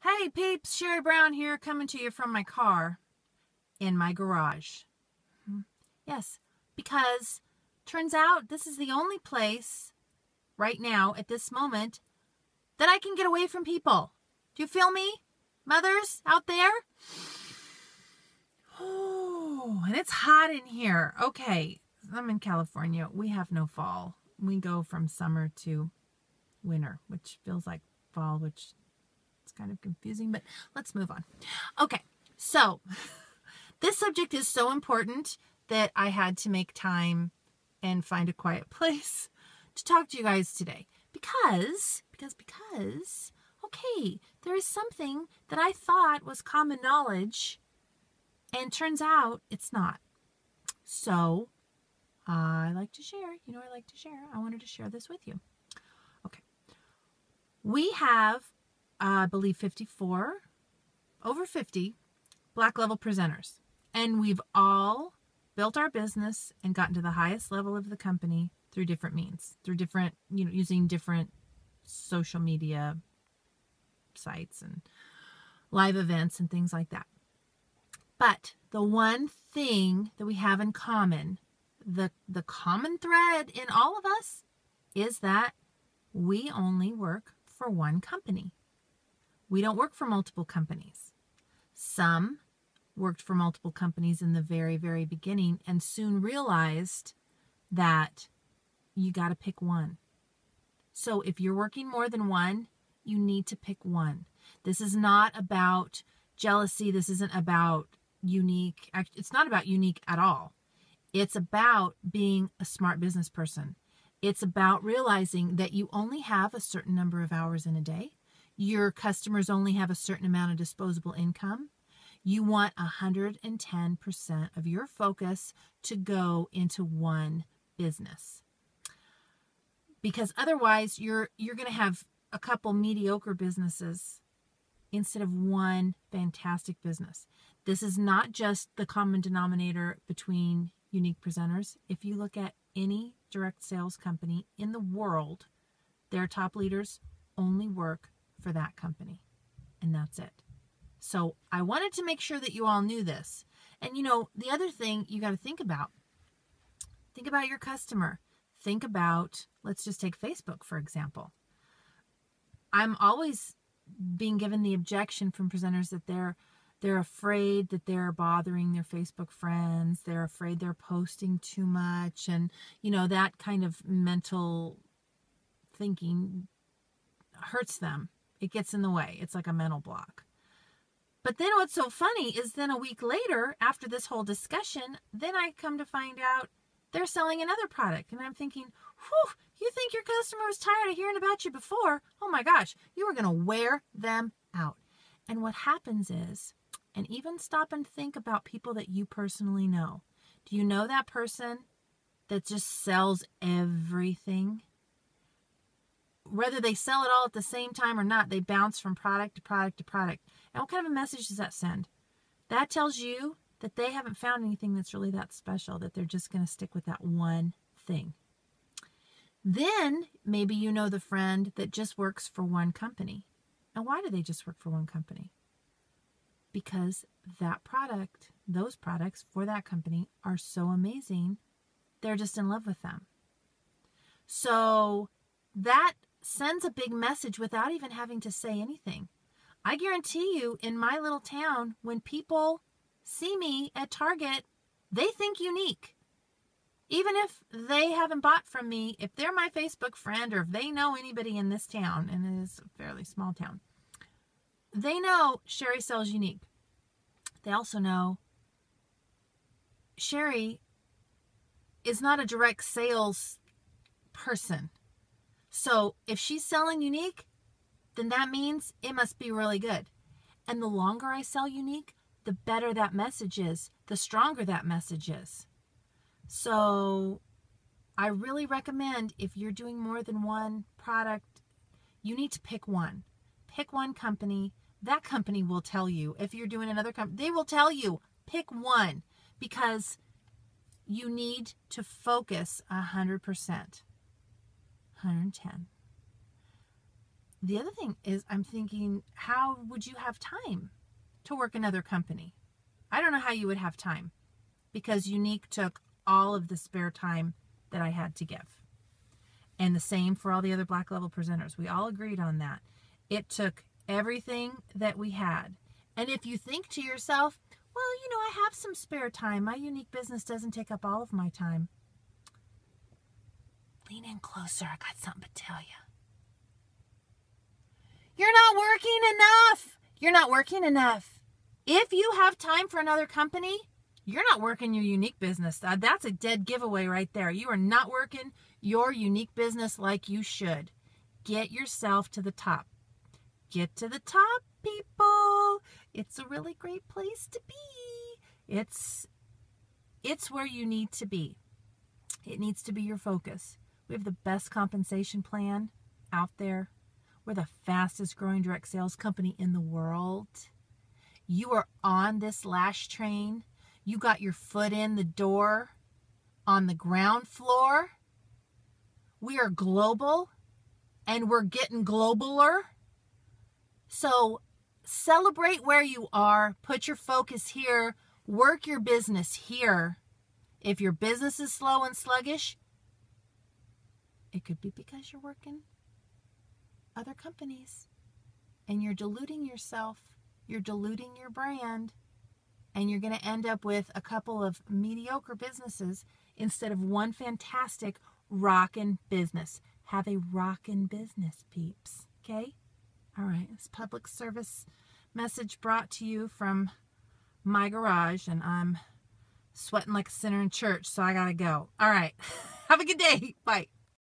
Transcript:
Hey peeps, Sherry Brown here, coming to you from my car in my garage. Yes, because turns out this is the only place right now at this moment that I can get away from people. Do you feel me, mothers out there? Oh, and it's hot in here. Okay, I'm in California. We have no fall. We go from summer to winter, which feels like fall, which it's kind of confusing, but let's move on. Okay, so this subject is so important that I had to make time and find a quiet place to talk to you guys today. Because, okay, there is something that I thought was common knowledge, and turns out it's not. So, I like to share. I like to share. I wanted to share this with you. Okay. We have, I believe, 54, over 50 black level presenters. And we've all built our business and gotten to the highest level of the company through different means, through different, using different social media sites and live events and things like that. But the one thing that we have in common, the common thread in all of us, is that we only work for one company. We don't work for multiple companies. Some worked for multiple companies in the very, very beginning and soon realized that you got to pick one. So if you're working more than one, you need to pick one. This is not about jealousy. This isn't about unique. It's not about unique at all. It's about being a smart business person. It's about realizing that you only have a certain number of hours in a day. Your customers only have a certain amount of disposable income. You want 110% of your focus to go into one business. Because otherwise, you're going to have a couple mediocre businesses instead of one fantastic business. This is not just the common denominator between unique presenters. If you look at any direct sales company in the world, their top leaders only work for that company, and that's it. So I wanted to make sure that you all knew this. And the other thing you got to think about your customer. Think about, let's just take Facebook, for example. I'm always being given the objection from presenters that they're afraid that they're bothering their Facebook friends. They're afraid they're posting too much. And, that kind of mental thinking hurts them. It gets in the way. It's like a mental block. But then what's so funny is then a week later, after this whole discussion, then I come to find out they're selling another product. And I'm thinking, whew, you think your customer was tired of hearing about you before? Oh my gosh, you were going to wear them out. And what happens is, and even stop and think about people that you personally know. Do you know that person that just sells everything? Whether they sell it all at the same time or not, they bounce from product to product to product. And what kind of a message does that send? That tells you that they haven't found anything that's really that special, that they're just going to stick with that one thing. Then maybe you know the friend that just works for one company. And why do they just work for one company? Because that product, those products for that company are so amazing, they're just in love with them. So that sends a big message without even having to say anything. I guarantee you, in my little town, when people see me at Target, they think unique. Even if they haven't bought from me, if they're my Facebook friend or if they know anybody in this town, and it is a fairly small town, they know Sherry sells unique. They also know Sherry is not a direct sales person. So if she's selling unique, then that means it must be really good. And the longer I sell unique, the better that message is, the stronger that message is. So I really recommend, if you're doing more than one product, you need to pick one. Pick one company. That company will tell you. If you're doing another company, they will tell you, pick one, because you need to focus 100%. 110. The other thing is I'm thinking, how would you have time to work another company? I don't know how you would have time because Younique took all of the spare time that I had to give. And the same for all the other Black Level presenters. We all agreed on that. It took everything that we had. And if you think to yourself, well, I have some spare time. My Younique business doesn't take up all of my time. Lean in closer. I got something to tell you. You're not working enough. You're not working enough. If you have time for another company, you're not working your Younique business. That's a dead giveaway right there. You are not working your Younique business like you should. Get yourself to the top. Get to the top, people. It's a really great place to be. It's where you need to be. It needs to be your focus. We have the best compensation plan out there. We're the fastest growing direct sales company in the world. You are on this Lash train. You got your foot in the door on the ground floor. We are global and we're getting globaler. So celebrate where you are. Put your focus here. Work your business here. If your business is slow and sluggish, it could be because you're working other companies and you're diluting yourself. You're diluting your brand. And you're going to end up with a couple of mediocre businesses instead of one fantastic rockin' business. Have a rockin' business, peeps. Okay? All right. This public service message brought to you from my garage, and I'm sweating like a sinner in church, so I got to go. All right. Have a good day. Bye.